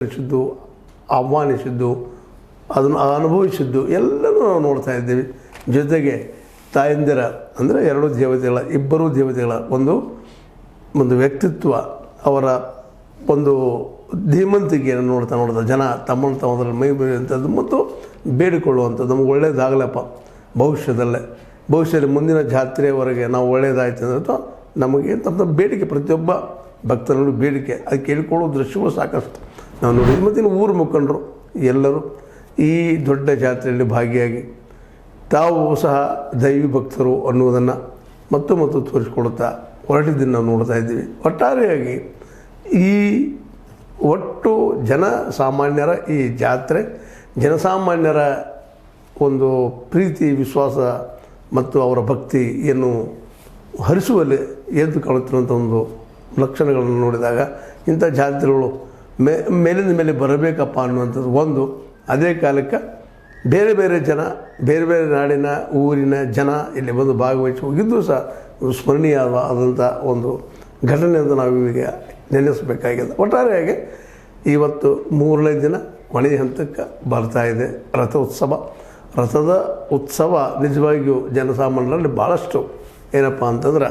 ಸ್ವೀಕರಿಸಿದ್ದು, ಆಹ್ವಾನಿಸಿದ್ದು, ಅದನ್ನು ಅನುಭವಿಸಿದ್ದು ಎಲ್ಲನೂ ನಾವು ನೋಡ್ತಾ ಇದ್ದೀವಿ. ಜೊತೆಗೆ ತಾಯಂದಿರ ಅಂದರೆ ಇಬ್ಬರೂ ದೇವತೆಗಳ ಒಂದು ವ್ಯಕ್ತಿತ್ವ, ಅವರ ಒಂದು ಧೀಮಂತಿಕೆಯನ್ನು ನೋಡ್ತಾ ಜನ ತಮ್ಮದರಲ್ಲಿ ಮೈ ಬೆಳೆಯುವಂಥದ್ದು ಮತ್ತು ಬೇಡಿಕೊಳ್ಳುವಂಥದ್ದು. ನಮಗೆ ಒಳ್ಳೇದಾಗಲಪ್ಪ ಭವಿಷ್ಯದಲ್ಲಿ ಮುಂದಿನ ಜಾತ್ರೆಯವರೆಗೆ ನಾವು ಒಳ್ಳೆಯದಾಯ್ತು ಅಂದರೆ ಅಥವಾ ನಮಗೆ ತಮ್ಮ ಬೇಡಿಕೆ, ಪ್ರತಿಯೊಬ್ಬ ಭಕ್ತನಲ್ಲೂ ಬೇಡಿಕೆ, ಅದು ಕೇಳಿಕೊಳ್ಳೋ ದೃಶ್ಯಗಳು ಸಾಕಷ್ಟು ನಾವು ನೋಡಿದ್ವಿ. ಮತ್ತು ಇನ್ನು ಊರು ಮುಖಂಡರು ಎಲ್ಲರೂ ಈ ದೊಡ್ಡ ಜಾತ್ರೆಯಲ್ಲಿ ಭಾಗಿಯಾಗಿ ತಾವು ಸಹ ದೈವಿ ಭಕ್ತರು ಅನ್ನುವುದನ್ನು ಮತ್ತು ತೋರಿಸಿಕೊಡುತ್ತಾ ಹೊರಟಿದ್ದನ್ನು ನಾವು ನೋಡ್ತಾ ಇದ್ದೀವಿ. ಒಟ್ಟಾರೆಯಾಗಿ ಈ ಒಟ್ಟು ಜನಸಾಮಾನ್ಯರ ಈ ಜಾತ್ರೆ ಜನಸಾಮಾನ್ಯರ ಒಂದು ಪ್ರೀತಿ, ವಿಶ್ವಾಸ ಮತ್ತು ಅವರ ಭಕ್ತಿಯನ್ನು ಹರಿಸುವಲ್ಲಿ ಎದ್ದು ಕಾಣುತ್ತಿರುವಂಥ ಒಂದು ಲಕ್ಷಣಗಳನ್ನು ನೋಡಿದಾಗ ಇಂಥ ಜಾತ್ರೆಗಳು ಮೇಲಿಂದ ಮೇಲೆ ಬರಬೇಕಪ್ಪ ಅನ್ನುವಂಥದ್ದು ಅದೇ ಕಾಲಕ್ಕೆ ಬೇರೆ ಬೇರೆ ನಾಡಿನ ಊರಿನ ಜನ ಇಲ್ಲಿ ಬಂದು ಭಾಗವಹಿಸಿ ಹೋಗಿದ್ದು ಸಹ ಒಂದು ಸ್ಮರಣೀಯವಾದಂಥ ಒಂದು ಘಟನೆ ಅಂತ ನಾವು ಈಗ ನೆನೆಸಬೇಕಾಗಿದೆ. ಒಟ್ಟಾರೆಯಾಗಿ ಇವತ್ತು 3ನೇ ದಿನ ಕೊನೆಯ ಹಂತಕ್ಕೆ ಬರ್ತಾ ಇದೆ ರಥದ ಉತ್ಸವ. ನಿಜವಾಗಿಯೂ ಜನಸಾಮಾನ್ಯರಲ್ಲಿ ಭಾಳಷ್ಟು ಏನಪ್ಪ ಅಂತಂದ್ರೆ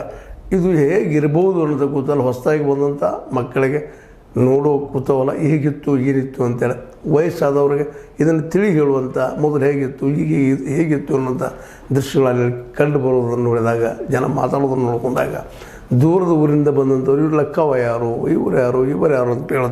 ಇದು ಹೇಗಿರ್ಬೋದು ಅನ್ನೋದು ಕುತೂಹಲ, ಹೊಸದಾಗಿ ಬಂದಂಥ ಮಕ್ಕಳಿಗೆ ನೋಡೋ ಕುತೂಹಲ, ಹೀಗಿತ್ತು ಏನಿತ್ತು ಅಂತೇಳಿ ವಯಸ್ಸಾದವ್ರಿಗೆ ಇದನ್ನು ತಿಳಿ ಹೇಳುವಂಥ ಮೊದಲು ಹೇಗಿತ್ತು ಈಗ ಹೇಗಿತ್ತು ಅನ್ನೋಂಥ ದೃಶ್ಯಗಳಲ್ಲಿ ಕಂಡು ಬರೋದನ್ನು ನೋಡಿದಾಗ, ಜನ ಮಾತಾಡೋದನ್ನು ನೋಡ್ಕೊಂಡಾಗ, ದೂರದ ಊರಿಂದ ಬಂದಂಥವ್ರು ಇವ್ರ ಲೆಕ್ಕವ ಯಾರು, ಇವರು ಯಾರು ಅಂತ ಹೇಳೋದು